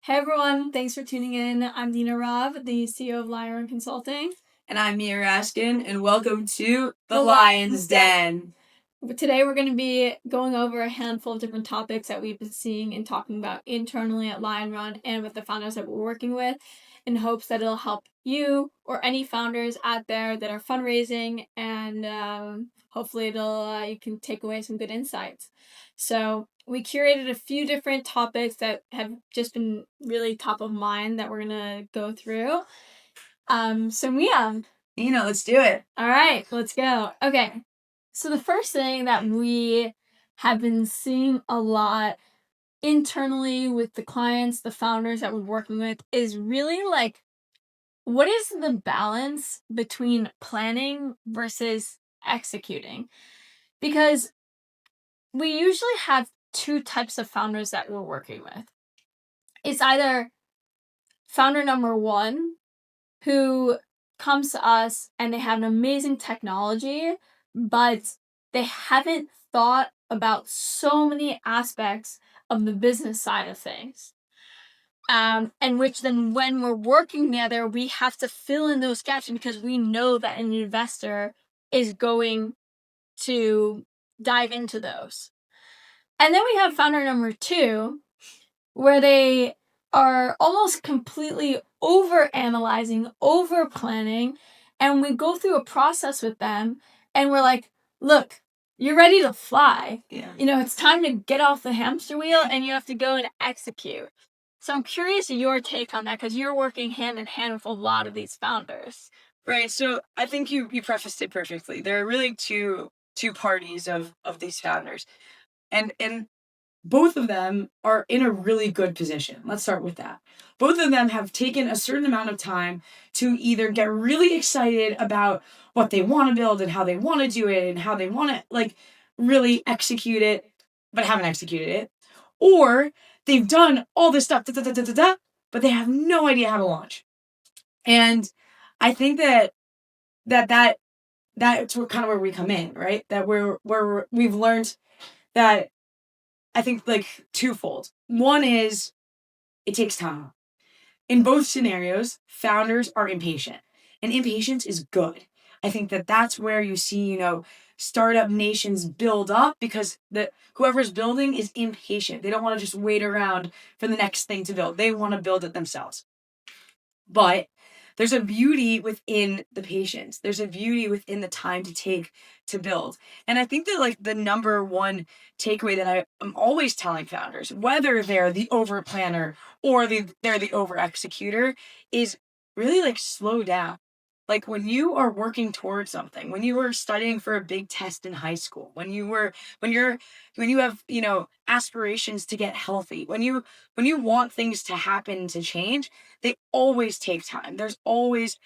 Hey everyone, thanks for tuning in. I'm Raab, the CEO of LionRun Consulting. And I'm Mia Raskin, and welcome to The Lion's Den. But today we're going to be going over a handful of different topics that we've been seeing and talking about internally at LionRun and with the founders that we're working with, in hopes that it'll help you or any founders out there that are fundraising, and hopefully you can take away some good insights. So we curated a few different topics that have just been really top of mind that we're going to go through. So Mia. Let's do it. All right, let's go. Okay. So the first thing that we have been seeing a lot internally with the clients, the founders that we're working with, is really what is the balance between planning versus executing? Because we usually have two types of founders that we're working with. It's either founder number one, who comes to us and they have an amazing technology, but they haven't thought about so many aspects of the business side of things. And which then when we're working together, we have to fill in those gaps because we know that an investor is going to dive into those. And then we have founder number two, where they are almost completely over analyzing, over planning, and we go through a process with them and we're like, look, you're ready to fly. Yeah. It's time to get off the hamster wheel and you have to go and execute. So I'm curious your take on that, because you're working hand in hand with a lot of these founders. Right. So I think you prefaced it perfectly. There are really two parties of these founders. And both of them are in a really good position. Let's start with that. Both of them have taken a certain amount of time to either get really excited about what they want to build and how they want to do it and how they want to really execute it, but haven't executed it. Or they've done all this stuff, but they have no idea how to launch. And I think that's kind of where we come in, right? That we've learned that, I think, twofold. One is it takes time. In both scenarios, founders are impatient, and impatience is good. I think that's where you see, startup nations build up, because whoever's building is impatient. They don't want to just wait around for the next thing to build. They want to build it themselves. But there's a beauty within the patience. There's a beauty within the time to take to build. And I think that the number one takeaway that I'm always telling founders, whether they're the over planner or they're the over executor, is really slow down. When you are working towards something, when you were studying for a big test in high school, when you have, aspirations to get healthy, when you want things to happen, to change, they always take time. There's always,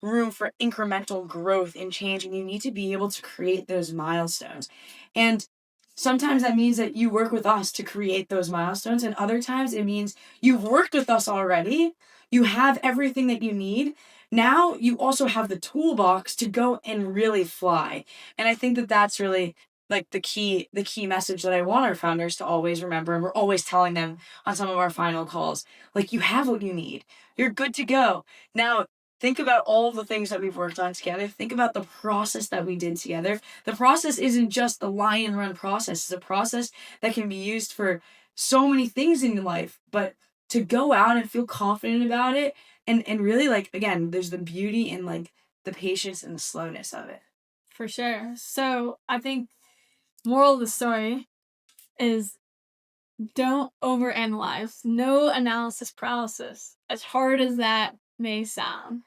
room for incremental growth and change, and you need to be able to create those milestones. And sometimes that means that you work with us to create those milestones, and other times it means you've worked with us already. You have everything that you need. Now you also have the toolbox to go and really fly. And I think that that's really the key message that I want our founders to always remember. And we're always telling them on some of our final calls, you have what you need. You're good to go. Now, think about all the things that we've worked on together. Think about the process that we did together. The process isn't just the LionRun process. It's a process that can be used for so many things in your life. But to go out and feel confident about it, and really, again, there's the beauty in the patience and the slowness of it. For sure. So I think moral of the story is don't overanalyze. No analysis paralysis, as hard as that may sound.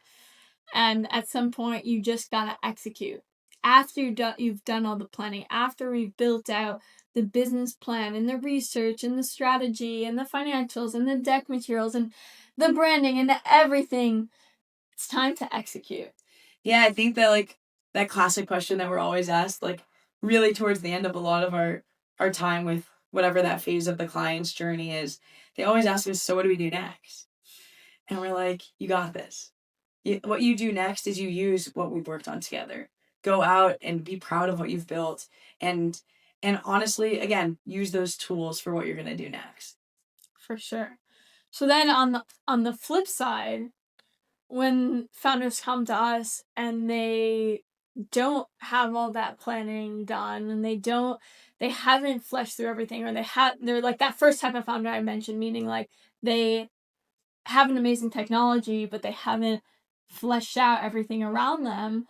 And at some point, you just gotta execute. After you've done all the planning, after we've built out the business plan and the research and the strategy and the financials and the deck materials and the branding and everything, it's time to execute. Yeah, I think that that classic question that we're always asked, really towards the end of a lot of our time with whatever that phase of the client's journey is, they always ask us, so what do we do next? And we're like, you got this. What you do next is you use what we've worked on together. Go out and be proud of what you've built, and honestly, again, use those tools for what you're going to do next. For sure. So then on the flip side, when founders come to us and they don't have all that planning done and they haven't fleshed through everything, or they're like that first type of founder I mentioned, meaning like they have an amazing technology but they haven't fleshed out everything around them,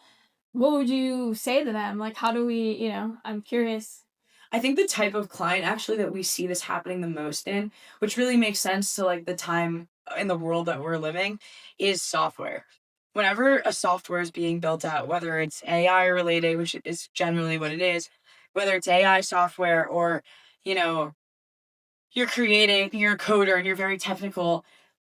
what would you say to them? Like, how do we, I'm curious. I think the type of client actually that we see this happening the most in, which really makes sense to like the time in the world that we're living, is software. Whenever a software is being built out, whether it's AI related, which is generally what it is, whether it's AI software or, you know, you're a coder and you're very technical,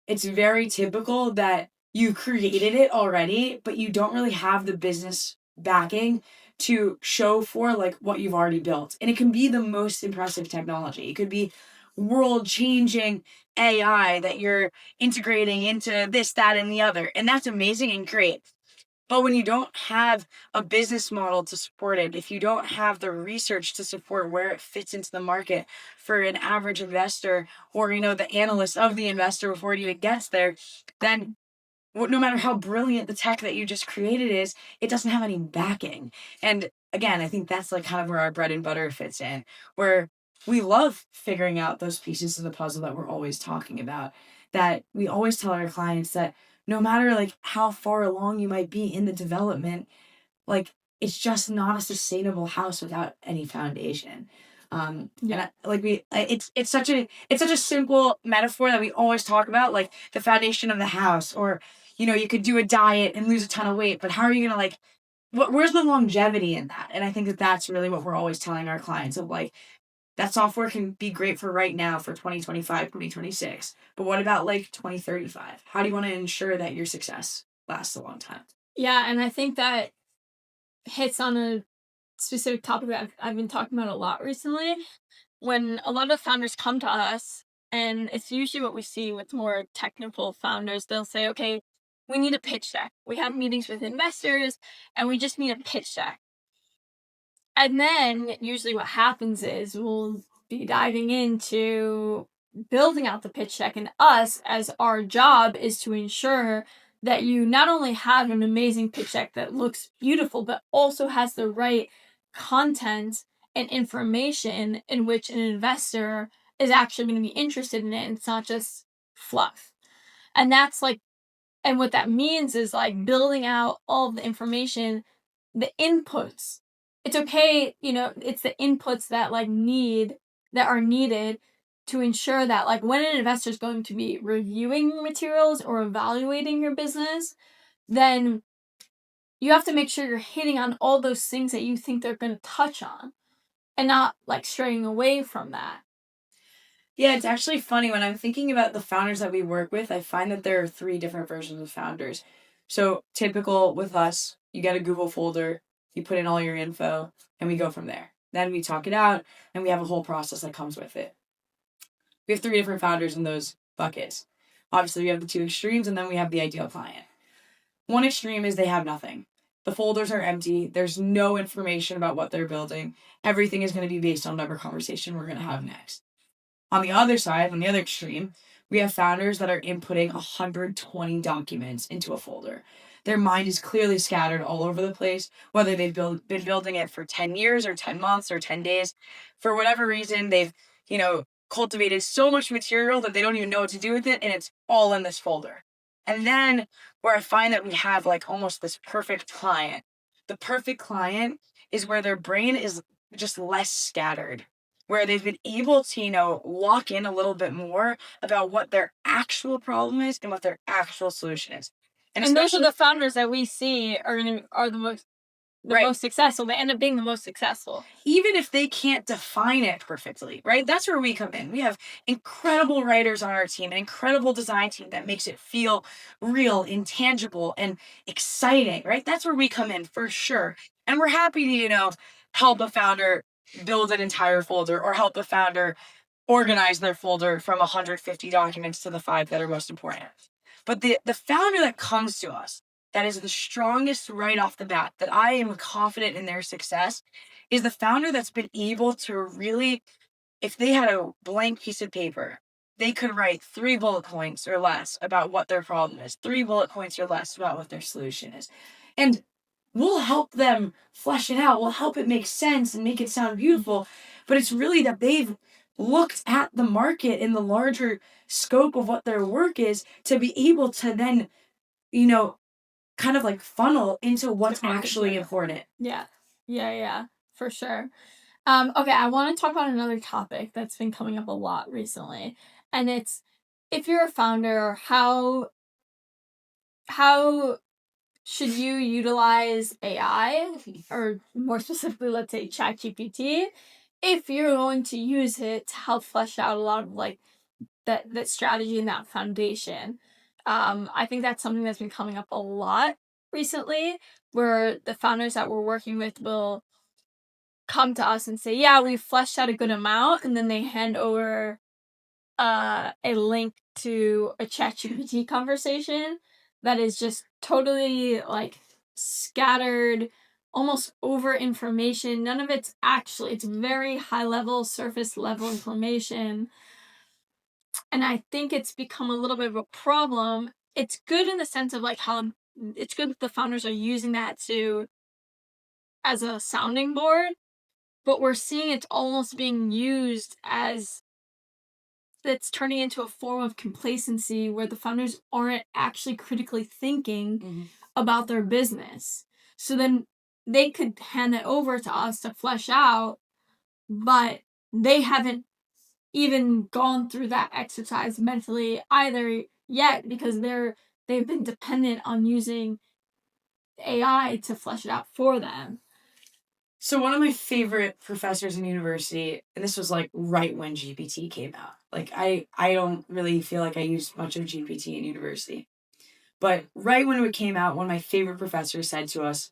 it's very typical that you created it already, but you don't really have the business backing to show for like what you've already built. And it can be the most impressive technology. It could be world changing AI that you're integrating into this, that, and the other. And that's amazing and great. But when you don't have a business model to support it, if you don't have the research to support where it fits into the market for an average investor or, the analyst of the investor before it even gets there, then no matter how brilliant the tech that you just created is, it doesn't have any backing. And again, I think that's like kind of where our bread and butter fits in, where we love figuring out those pieces of the puzzle that we're always talking about, that we always tell our clients that no matter like how far along you might be in the development, like it's just not a sustainable house without any foundation. Yeah. It's such a simple metaphor that we always talk about, like the foundation of the house, or you could do a diet and lose a ton of weight, but how are you gonna like, where's the longevity in that? And I think that that's really what we're always telling our clients of like, that software can be great for right now for 2025, 2026, but what about like 2035? How do you want to ensure that your success lasts a long time? Yeah, and I think that hits on a specific topic that I've been talking about a lot recently. When a lot of founders come to us, and it's usually what we see with more technical founders, they'll say, okay, we need a pitch deck. We have meetings with investors and we just need a pitch deck. And then usually what happens is we'll be diving into building out the pitch deck, and us as our job is to ensure that you not only have an amazing pitch deck that looks beautiful, but also has the right content and information in which an investor is actually going to be interested in it. And it's not just fluff. And that's like, and what that means is like building out all of the information, the inputs. It's okay, it's the inputs that that are needed to ensure that like when an investor is going to be reviewing materials or evaluating your business, then you have to make sure you're hitting on all those things that you think they're going to touch on and not like straying away from that. Yeah, it's actually funny when I'm thinking about the founders that we work with, I find that there are three different versions of founders. So, typical with us, you get a Google folder, you put in all your info, and we go from there. Then we talk it out, and we have a whole process that comes with it. We have three different founders in those buckets. Obviously, we have the two extremes, and then we have the ideal client. One extreme is they have nothing. The folders are empty. There's no information about what they're building. Everything is going to be based on whatever conversation we're going to have next. On the other side, on the other extreme, we have founders that are inputting 120 documents into a folder. Their mind is clearly scattered all over the place, whether they've been building it for 10 years or 10 months or 10 days. For whatever reason, they've, cultivated so much material that they don't even know what to do with it, and it's all in this folder. And then where I find that we have like almost this perfect client. The perfect client is where their brain is just less scattered, where they've been able to, lock in a little bit more about what their actual problem is and what their actual solution is. And those are the founders that we see are the most most successful. They end up being the most successful. Even if they can't define it perfectly, right? That's where we come in. We have incredible writers on our team, an incredible design team that makes it feel real, intangible, and exciting, right? That's where we come in for sure. And we're happy to, help a founder build an entire folder or help a founder organize their folder from 150 documents to the 5 that are most important. But the founder that comes to us, that is the strongest right off the bat, that I am confident in their success, is the founder that's been able to really, if they had a blank piece of paper they could write 3 bullet points or less about what their problem is, 3 bullet points or less about what their solution is. And we'll help them flesh it out. We'll help it make sense and make it sound beautiful. But it's really that they've looked at the market in the larger scope of what their work is to be able to then, kind of like funnel into what's actually important. Yeah. Yeah, for sure. Okay, I want to talk about another topic that's been coming up a lot recently. And it's, if you're a founder, how should you utilize AI, or more specifically, let's say ChatGPT, if you're going to use it to help flesh out a lot of like that strategy and that foundation? I think that's something that's been coming up a lot recently, where the founders that we're working with will come to us and say, yeah, we've fleshed out a good amount, and then they hand over a link to a ChatGPT conversation that is just totally like scattered, almost over information. None of it's very high level, surface level information. And I think it's become a little bit of a problem. It's good in the sense of like how it's good that the founders are using that as a sounding board, but we're seeing it's almost being used as that's turning into a form of complacency where the founders aren't actually critically thinking about their business. So then they could hand it over to us to flesh out, but they haven't even gone through that exercise mentally either yet, because they've been dependent on using AI to flesh it out for them. So one of my favorite professors in university, and this was like right when GPT came out. Like I don't really feel like I used much of GPT in university. But right when it came out, one of my favorite professors said to us,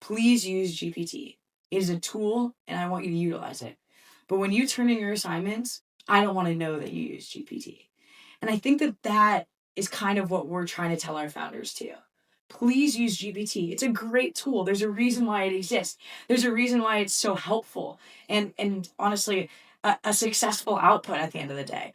please use GPT. It is a tool and I want you to utilize it. But when you turn in your assignments, I don't want to know that you use GPT. And I think that is kind of what we're trying to tell our founders too. Please use GPT. It's a great tool. There's a reason why it exists. There's a reason why it's so helpful and honestly, a successful output at the end of the day.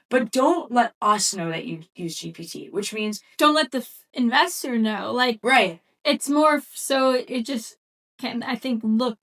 But don't let us know that you use GPT, which means don't let the investor know. Like, right. It's more so it just can, I think, look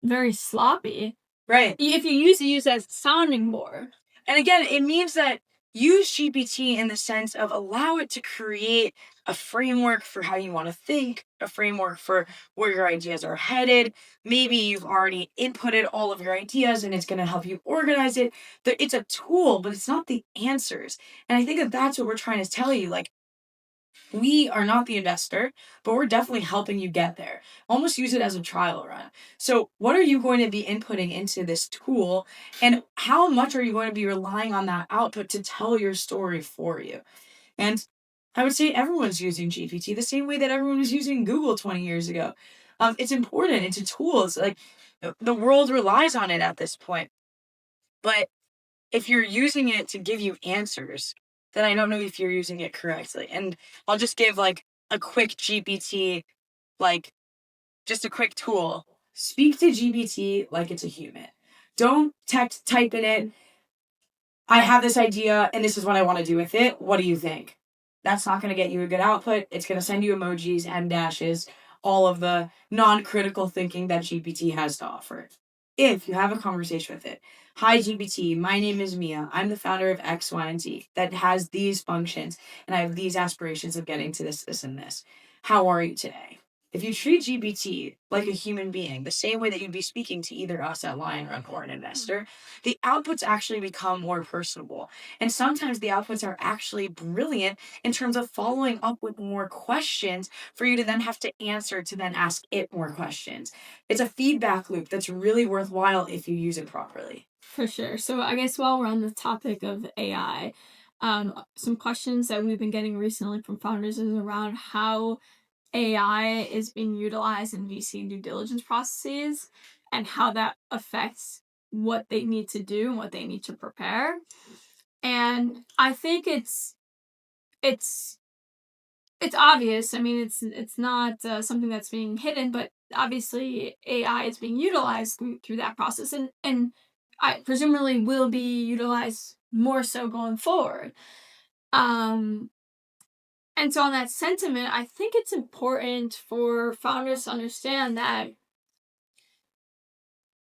very sloppy. Right. If you use it as a sounding board. And again, it means that use GPT in the sense of allow it to create a framework for how you want to think, a framework for where your ideas are headed. Maybe you've already inputted all of your ideas and it's going to help you organize it. It's a tool, but it's not the answers. And I think that that's what we're trying to tell you. Like, we are not the investor, but we're definitely helping you get there. Almost use it as a trial run. So what are you going to be inputting into this tool, and how much are you going to be relying on that output to tell your story for you? And I would say everyone's using GPT the same way that everyone was using Google 20 years ago. It's important. It's a tool. It's like the world relies on it at this point. But if you're using it to give you answers, then I don't know if you're using it correctly. And I'll just give like a quick GPT, like just a quick tool. Speak to GPT like it's a human. Don't type in it, I have this idea and this is what I want to do with it. What do you think? That's not going to get you a good output. It's going to send you emojis, M dashes, all of the non-critical thinking that GPT has to offer. If you have a conversation with it, hi GPT, my name is Mia. I'm the founder of X, Y, and Z that has these functions, and I have these aspirations of getting to this, this, and this. How are you today? If you treat GPT like a human being, the same way that you'd be speaking to either us at LionRun or an investor, the outputs actually become more personable. And sometimes the outputs are actually brilliant in terms of following up with more questions for you to then have to answer to then ask it more questions. It's a feedback loop that's really worthwhile if you use it properly. For sure. So I guess while we're on the topic of AI, some questions that we've been getting recently from founders is around how AI is being utilized in VC due diligence processes and how that affects what they need to do and what they need to prepare. And I think it's obvious. I mean, it's not something that's being hidden, but obviously AI is being utilized through that process, and I presumably will be utilized more so going forward. And so on that sentiment, I think it's important for founders to understand that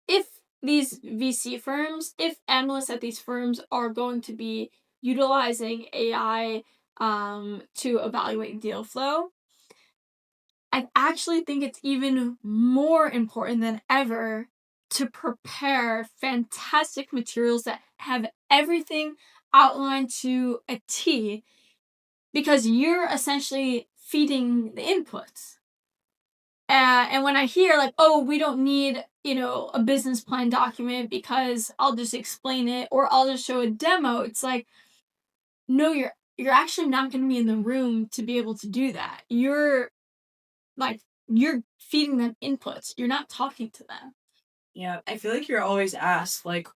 if these VC firms, if analysts at these firms are going to be utilizing AI to evaluate deal flow, I actually think it's even more important than ever to prepare fantastic materials that have everything outlined to a T, because you're essentially feeding the inputs. And when I hear like, oh, we don't need, a business plan document because I'll just explain it or I'll just show a demo, it's like, no, you're actually not going to be in the room to be able to do that. You're feeding them inputs. You're not talking to them. Yeah, I feel like you're always asked, like,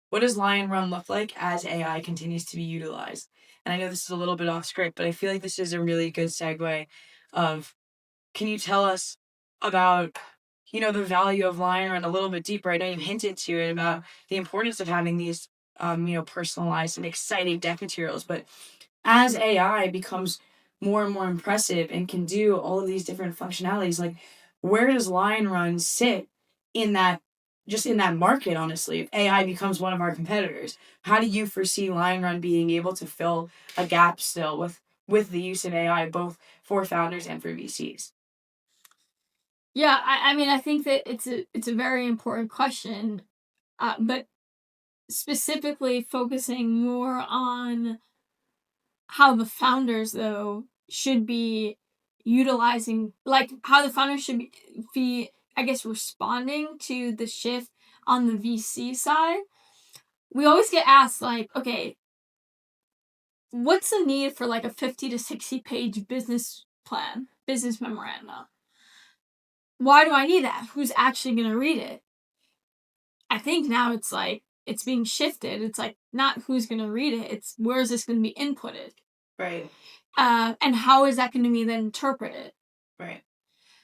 what does LionRun look like as AI continues to be utilized? And I know this is a little bit off script, but I feel like this is a really good segue of, can you tell us about, the value of LionRun a little bit deeper? I know you hinted to it about the importance of having these, personalized and exciting deck materials, but as AI becomes more and more impressive and can do all of these different functionalities, like, where does LionRun sit in that, just in that market, honestly? If AI becomes one of our competitors, how do you foresee LionRun being able to fill a gap still with the use of AI, both for founders and for VCs? Yeah, I mean, I think that it's a very important question, but specifically focusing more on how the founders though should be utilizing, like how the founders should be I guess responding to the shift on the VC side. We always get asked like, okay, what's the need for like a 50 to 60 page business plan, business memorandum? Why do I need that? Who's actually going to read it? I think now it's like it's being shifted. It's like not who's going to read it, it's where is this going to be inputted? Right. And how is that going to be then interpreted? Right.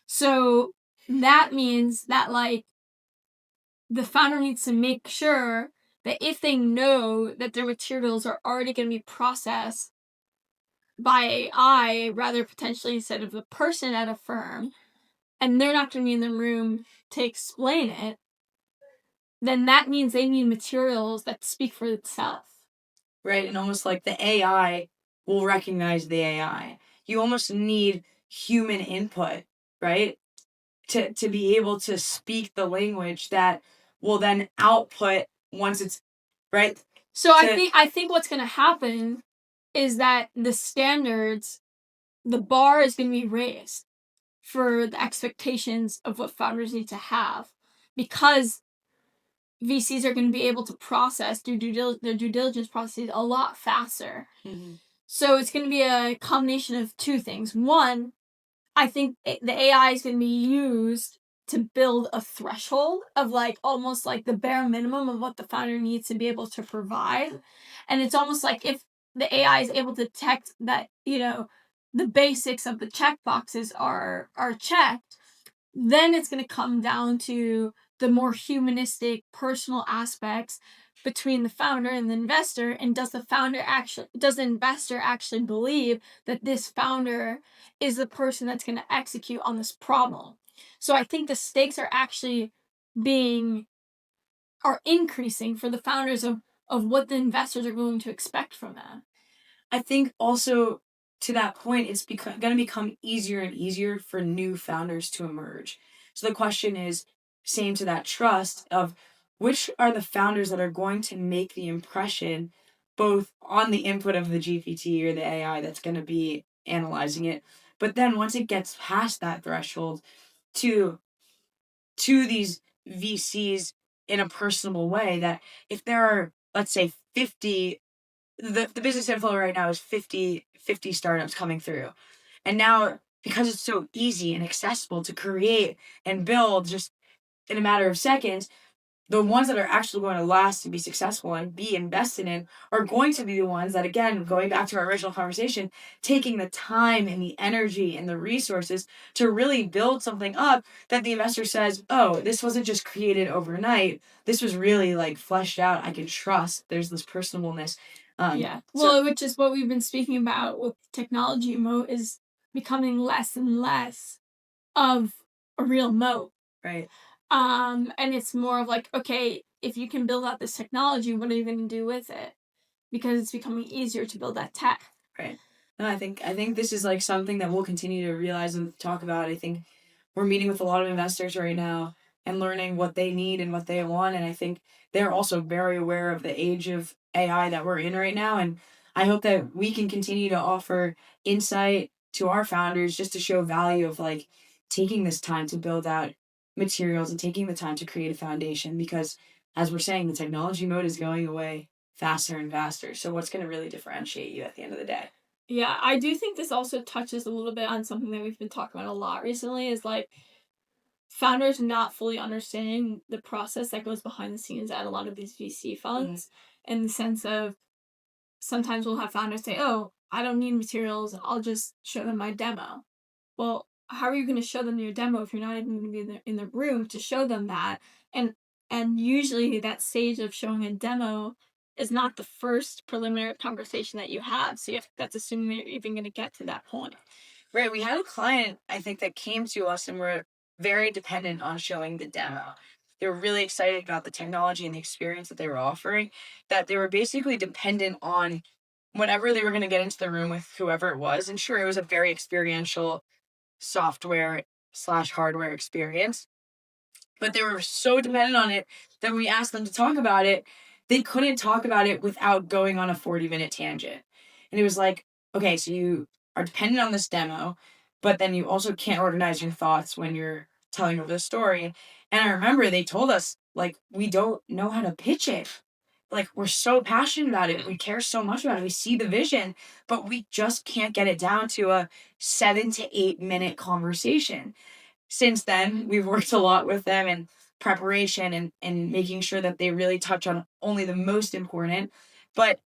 So that means that like the founder needs to make sure that if they know that their materials are already going to be processed by AI, rather potentially instead of the person at a firm, and they're not going to be in the room to explain it, then that means they need materials that speak for itself. Right. And almost like the AI will recognize the AI. You almost need human input, right? To be able to speak the language that will then output once it's right. So I think what's going to happen is that the standards, the bar is going to be raised for the expectations of what founders need to have, because VCs are going to be able to process their due diligence processes a lot faster. Mm-hmm. So it's going to be a combination of two things. One, I think the AI is going to be used to build a threshold of like almost like the bare minimum of what the founder needs to be able to provide. And it's almost like if the AI is able to detect that, the basics of the check boxes are checked, then it's going to come down to the more humanistic personal aspects between the founder and the investor. And does the investor actually believe that this founder is the person that's going to execute on this problem? So I think the stakes are actually are increasing for the founders of what the investors are going to expect from them. I think also, to that point, it's going to become easier and easier for new founders to emerge. So the question is, same to that trust of, which are the founders that are going to make the impression both on the input of the GPT or the AI that's going to be analyzing it, but then once it gets past that threshold to these VCs in a personable way, that if there are, let's say, 50, the business inflow right now is 50 startups coming through. And now, because it's so easy and accessible to create and build just in a matter of seconds, the ones that are actually going to last and be successful and be invested in are going to be the ones that, again, going back to our original conversation, taking the time and the energy and the resources to really build something up that the investor says, oh, this wasn't just created overnight. This was really like fleshed out. I can trust. There's this personableness. Well, which is what we've been speaking about with technology. Moat is becoming less and less of a real moat. Right. And it's more of like, okay, if you can build out this technology, what are you going to do with it? Because it's becoming easier to build that tech. Right. No, I think this is like something that we'll continue to realize and talk about. I think we're meeting with a lot of investors right now and learning what they need and what they want. And I think they're also very aware of the age of AI that we're in right now. And I hope that we can continue to offer insight to our founders just to show value of like taking this time to build out materials and taking the time to create a foundation, because as we're saying, the technology mode is going away faster and faster. So what's going to really differentiate you at the end of the day? Yeah, I do think this also touches a little bit on something that we've been talking about a lot recently, is like founders not fully understanding the process that goes behind the scenes at a lot of these VC funds, in the sense of sometimes we'll have founders say, oh, I don't need materials, I'll just show them my demo. Well, how are you going to show them your demo if you're not even going to be in the room to show them that? And usually that stage of showing a demo is not the first preliminary conversation that you have. So that's assuming you're even going to get to that point. Right. We had a client, I think, that came to us and were very dependent on showing the demo. They were really excited about the technology and the experience that they were offering, that they were basically dependent on whenever they were going to get into the room with whoever it was. And sure, it was a very experiential software/hardware experience, but they were so dependent on it that when we asked them to talk about it, they couldn't talk about it without going on a 40-minute tangent. And it was like, okay, so you are dependent on this demo, but then you also can't organize your thoughts when you're telling over the story. And I remember they told us, like, we don't know how to pitch it. Like, we're so passionate about it. We care so much about it. We see the vision, but we just can't get it down to a 7 to 8 minute conversation. Since then, we've worked a lot with them in preparation and making sure that they really touch on only the most important. But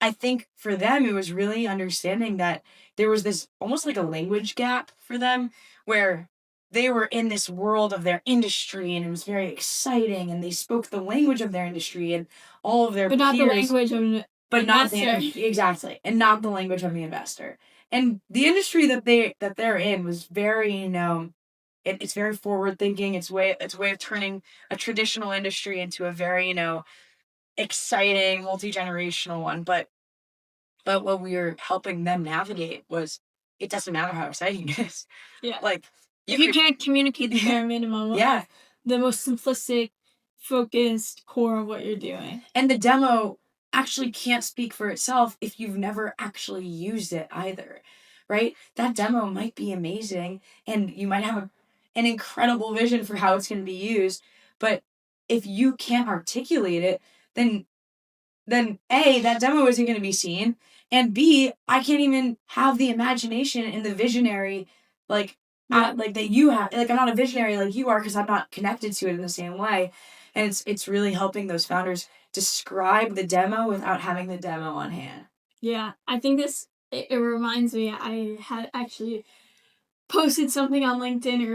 I think for them, it was really understanding that there was this almost like a language gap for them, where they were in this world of their industry and it was very exciting and they spoke the language of their industry and all of their but not peers, the language of but not the exactly, and not the language of the investor. And the industry that they're in was very, it's very forward thinking. It's way of turning a traditional industry into a very, exciting multi-generational one. But what we were helping them navigate was, it doesn't matter how exciting it is. Yeah. Like, if you can't communicate the bare minimum, yeah, the most simplistic, focused core of what you're doing. And the demo actually can't speak for itself if you've never actually used it either, right? That demo might be amazing and you might have an incredible vision for how it's going to be used, but if you can't articulate it, then A, that demo isn't going to be seen, and B, I can't even have the imagination and the visionary, like, like that you have. Like, I'm not a visionary like you are because I'm not connected to it in the same way. And it's really helping those founders describe the demo without having the demo on hand. Yeah, I think it reminds me, I had actually posted something on LinkedIn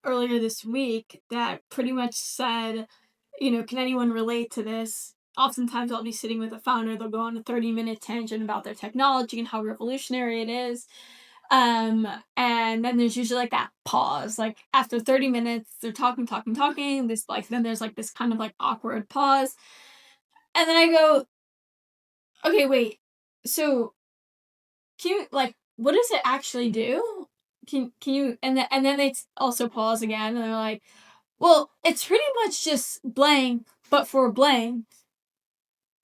earlier this week that pretty much said, can anyone relate to this? Oftentimes I'll be sitting with a founder, they'll go on a 30-minute tangent about their technology and how revolutionary it is. And then there's usually like that pause. Like after 30 minutes, they're talking. Then there's like this kind of like awkward pause. And then I go, okay, wait. So can you, like, what does it actually do? Can you, and then they also pause again and they're like, well, it's pretty much just blank, but for blank.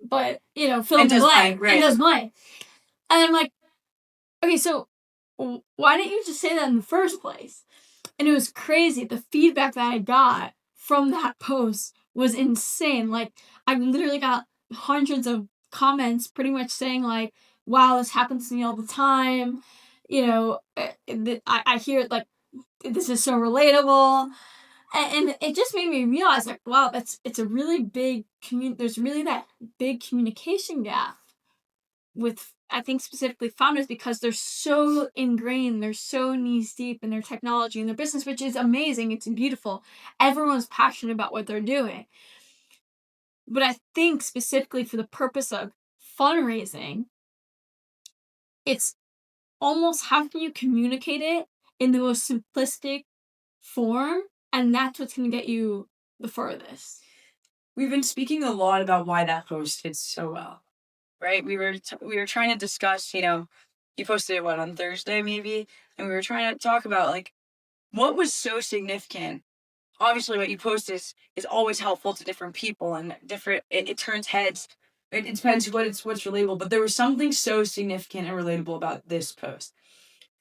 But, fill in the blank. Right. It does blank. And I'm like, okay, so why didn't you just say that in the first place? And it was crazy. The feedback that I got from that post was insane. Like, I literally got hundreds of comments pretty much saying, like, wow, this happens to me all the time. I hear it, like, this is so relatable. And it just made me realize, like, wow, it's a really big there's really that big communication gap with, I think, specifically founders, because they're so ingrained, they're so knees deep in their technology and their business, which is amazing. It's beautiful. Everyone's passionate about what they're doing. But I think specifically for the purpose of fundraising, it's almost, how can you communicate it in the most simplistic form? And that's what's going to get you the furthest. We've been speaking a lot about why that post did so well, right? We were trying to discuss, you posted it on Thursday maybe, and we were trying to talk about like what was so significant. Obviously, what you post is always helpful to different people and different. It turns heads. It depends what's relatable, but there was something so significant and relatable about this post.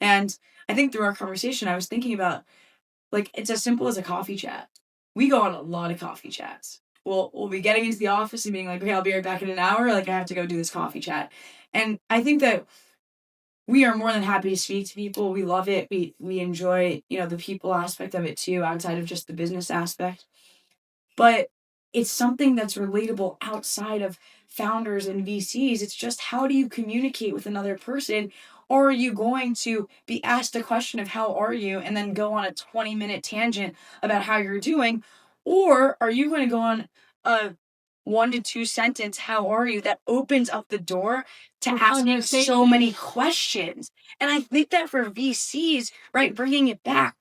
And I think through our conversation, I was thinking about, like, it's as simple as a coffee chat. We go on a lot of coffee chats. We'll be getting into the office and being like, okay, I'll be right back in an hour. Like, I have to go do this coffee chat. And I think that we are more than happy to speak to people. We love it. We enjoy, the people aspect of it too, outside of just the business aspect. But it's something that's relatable outside of founders and VCs. It's just, how do you communicate with another person? Or are you going to be asked a question of how are you and then go on a 20-minute tangent about how you're doing? Or are you going to go on a 1 to 2 sentence how are you that opens up the door to asking so many questions? And I think that for VCs, right, bringing it back,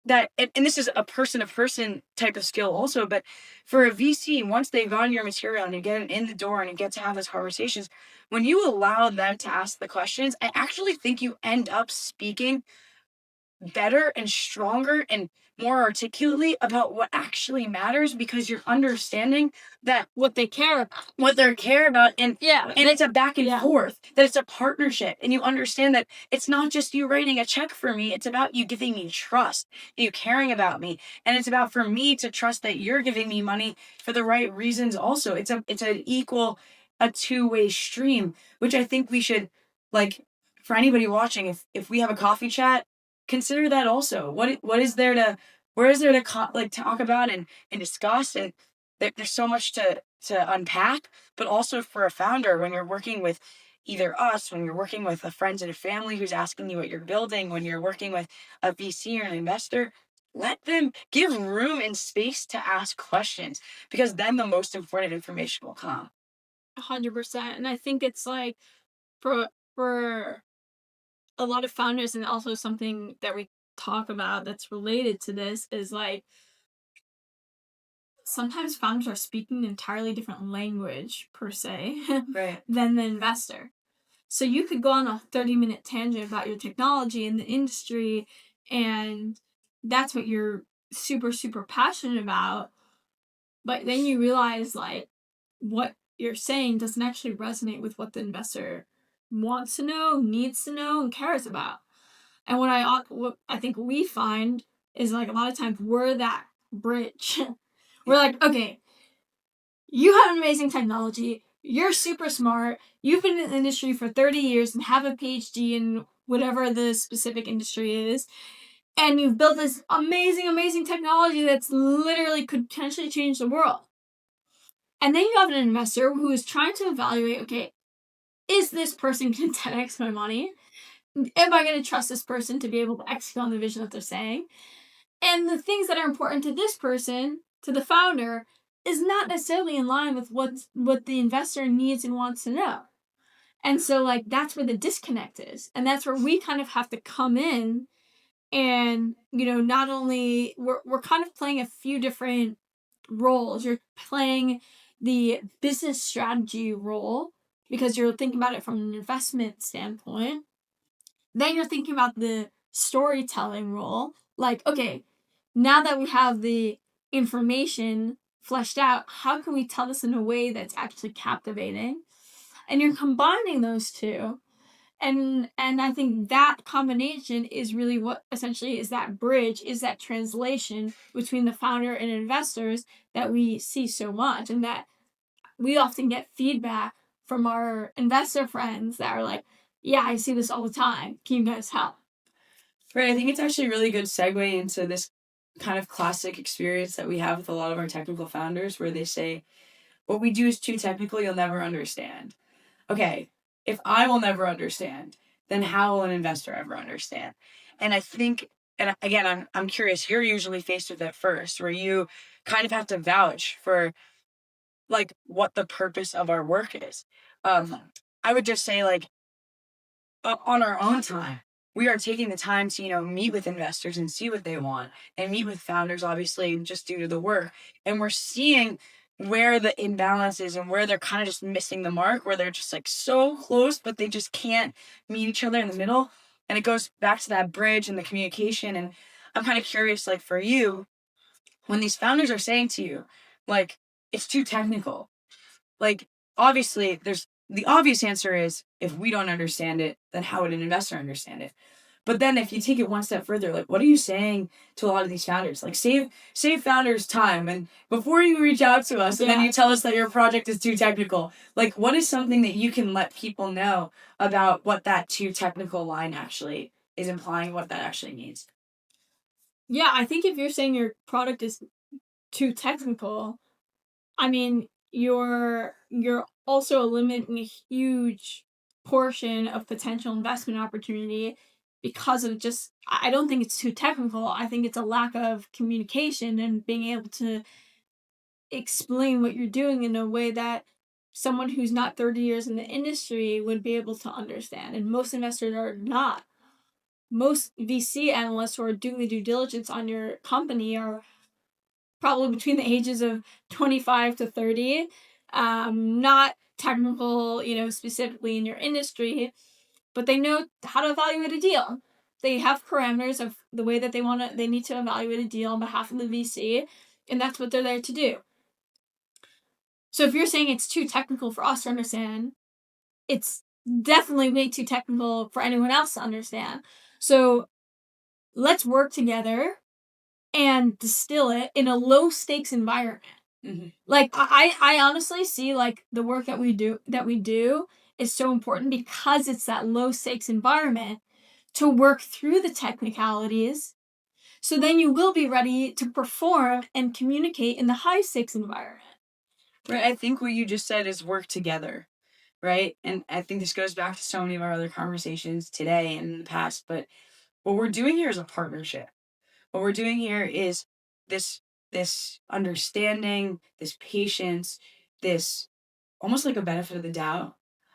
that and this is a person-to-person type of skill also, but for a VC, once they've gotten your material and you get it in the door and you get to have those conversations, when you allow them to ask the questions, I actually think you end up speaking better and stronger and more articulately about what actually matters, because you're understanding that What they care about, and Yeah. and it's a back and Yeah. forth, that it's a partnership, and you understand that it's not just you writing a check for me, it's about you giving me trust, you caring about me, and it's about for me to trust that you're giving me money for the right reasons also. It's a two-way stream, which I think we should, like, for anybody watching, if we have a coffee chat, consider that also. What is there to, where is there to talk about and discuss, and there's so much to unpack. But also for a founder, when you're working with either us, when you're working with a friend and a family who's asking you what you're building, when you're working with a VC or an investor, let them give room and space to ask questions, because then the most important information will come. 100%. And I think it's like, for a lot of founders, and also something that we talk about that's related to this, is like, sometimes founders are speaking an entirely different language per se Right. than the investor. So you could go on a 30-minute tangent about your technology and the industry, and that's what you're super, super passionate about. But then you realize, like, what you're saying doesn't actually resonate with what the investor wants to know, needs to know, and cares about. And what I think we find is, like, a lot of times we're that bridge. We're like, okay, you have an amazing technology, you're super smart, you've been in the industry for 30 years and have a PhD in whatever the specific industry is, and you've built this amazing, amazing technology that's literally could potentially change the world. And then you have an investor who is trying to evaluate, okay, is this person going to 10x my money? Am I going to trust this person to be able to execute on the vision that they're saying? And the things that are important to this person, to the founder, is not necessarily in line with what the investor needs and wants to know. And so, like, that's where the disconnect is. And that's where we kind of have to come in and, not only, we're kind of playing a few different roles. You're playing the business strategy role because you're thinking about it from an investment standpoint. Then you're thinking about the storytelling role. Like, okay, now that we have the information fleshed out, how can we tell this in a way that's actually captivating? And you're combining those two. And I think that combination is really what essentially is that bridge, is that translation between the founder and investors that we see so much, and that we often get feedback from our investor friends that are like, yeah, I see this all the time. Can you guys help? Right. I think it's actually a really good segue into this kind of classic experience that we have with a lot of our technical founders where they say, what we do is too technical, you'll never understand. Okay, if I will never understand, then how will an investor ever understand? And I think, and again, I'm curious, you're usually faced with it first, where you kind of have to vouch for like what the purpose of our work is. I would just say like on our own time, we are taking the time to, meet with investors and see what they want and meet with founders, obviously, just due to the work. And we're seeing where the imbalance is and where they're kind of just missing the mark, where they're just like so close, but they just can't meet each other in the middle. And it goes back to that bridge and the communication. And I'm kind of curious, like for you, when these founders are saying to you, like, it's too technical, like, obviously, there's the obvious answer is if we don't understand it, then how would an investor understand it? But then if you take it one step further, like what are you saying to a lot of these founders? Like save founders time, and before you reach out to us and then you tell us that your project is too technical, like what is something that you can let people know about what that too technical line actually is implying, what that actually means? Yeah, I think if you're saying your product is too technical, I mean, you're also eliminating a huge portion of potential investment opportunity because of just, I don't think it's too technical. I think it's a lack of communication and being able to explain what you're doing in a way that someone who's not 30 years in the industry would be able to understand. And most investors are not. Most VC analysts who are doing the due diligence on your company are probably between the ages of 25 to 30, not technical, specifically in your industry, but they know how to evaluate a deal. They have parameters of the way that they need to evaluate a deal on behalf of the VC, and that's what they're there to do. So if you're saying it's too technical for us to understand, it's definitely way too technical for anyone else to understand. So let's work together and distill it in a low stakes environment. Mm-hmm. Like I honestly see like the work that we do is so important because it's that low stakes environment to work through the technicalities. So then you will be ready to perform and communicate in the high stakes environment. Right. I think what you just said is work together. Right. And I think this goes back to so many of our other conversations today and in the past. But what we're doing here is a partnership. What we're doing here is this understanding, this patience, this almost like a benefit of the doubt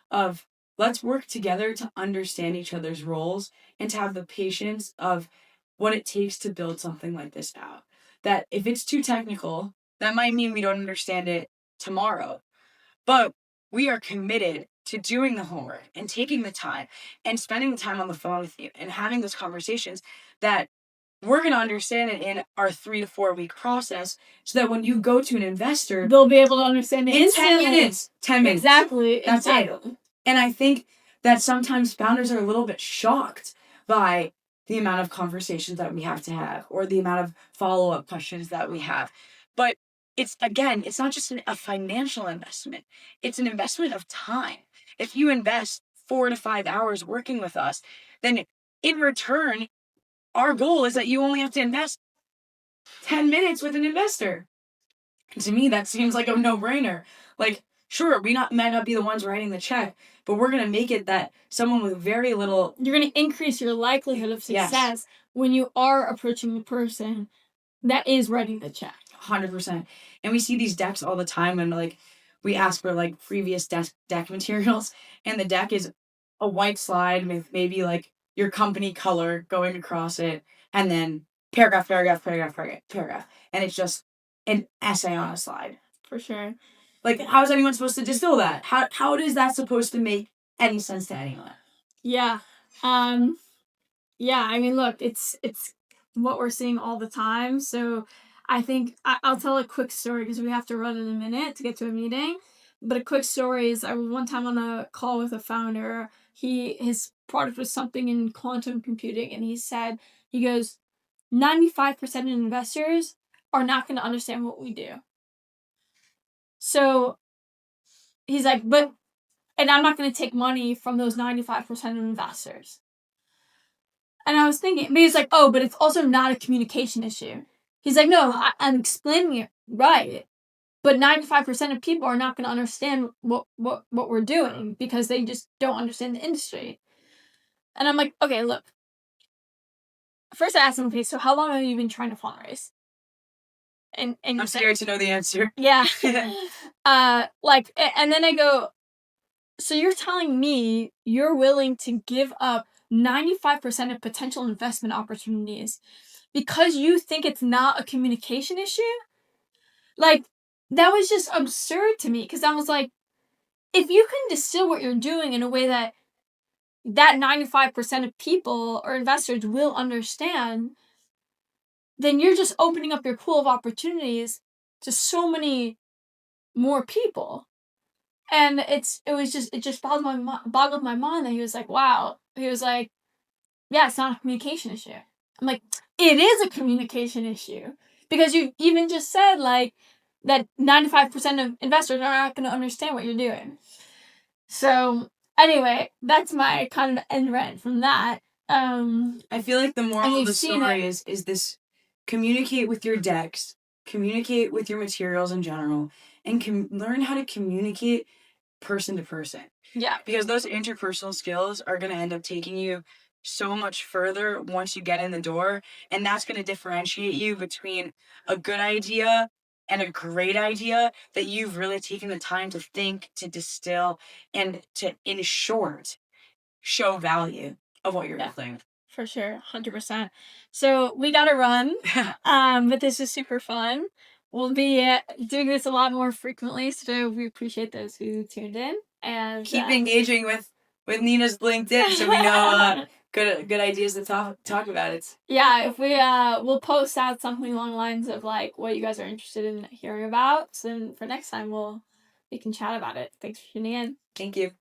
of let's work together to understand each other's roles and to have the patience of what it takes to build something like this out. That if it's too technical, that might mean we don't understand it tomorrow. But we are committed to doing the homework and taking the time and spending the time on the phone with you and having those conversations that we're going to understand it in our 3 to 4 week process so that when you go to an investor, they'll be able to understand it in 10 minutes. 10 minutes. Exactly. That's it. And I think that sometimes founders are a little bit shocked by the amount of conversations that we have to have or the amount of follow-up questions that we have. But it's not just a financial investment. It's an investment of time. If you invest 4 to 5 hours working with us, then in return, our goal is that you only have to invest 10 minutes with an investor. And to me, that seems like a no-brainer. Like, sure, might not be the ones writing the check, but we're going to make it that someone with very little... You're going to increase your likelihood of success when you are approaching the person that is writing the check. 100%. And we see these decks all the time, and like we ask for like previous deck materials, and the deck is a white slide with maybe like your company color going across it, and then paragraph. And it's just an essay on a slide. For sure. Like, how is anyone supposed to distill that? How is that supposed to make any sense to anyone? Yeah. Yeah, I mean, look, it's what we're seeing all the time. So I think I'll tell a quick story because we have to run in a minute to get to a meeting. But a quick story is I was one time on a call with a founder. His product was something in quantum computing, and he goes, 95% of investors are not going to understand what we do. So he's like, and I'm not going to take money from those 95% of investors. And I was thinking, but he's like, oh, but it's also not a communication issue. He's like, no, I'm explaining it right. But 95% of people are not going to understand what we're doing because they just don't understand the industry. And I'm like, okay, look. First I asked him, okay, so how long have you been trying to fundraise? And I'm scared to know the answer. Yeah. And then I go, so you're telling me you're willing to give up 95% of potential investment opportunities because you think it's not a communication issue? Like, that was just absurd to me because I was like, if you can distill what you're doing in a way that 95% of people or investors will understand, then you're just opening up your pool of opportunities to so many more people. And it just boggled my mind that he was like, wow. He was like, yeah, it's not a communication issue. I'm like, it is a communication issue because you even just said like that 95% of investors are not going to understand what you're doing. So anyway, that's my kind of end rant from that. I feel like the moral of the story is this: communicate with your decks, communicate with your materials in general, and learn how to communicate person to person. Yeah. Because those interpersonal skills are going to end up taking you so much further once you get in the door, and that's going to differentiate you between a good idea and a great idea that you've really taken the time to think, to distill, and to, in short, show value of what you're doing. For sure, 100%. So we gotta run, but this is super fun. We'll be doing this a lot more frequently, so we appreciate those who tuned in. And keep engaging with Nina's LinkedIn so we know good ideas to talk about it. Yeah, if we we'll post out something along the lines of like what you guys are interested in hearing about. So then for next time we can chat about it. Thanks for tuning in. Thank you.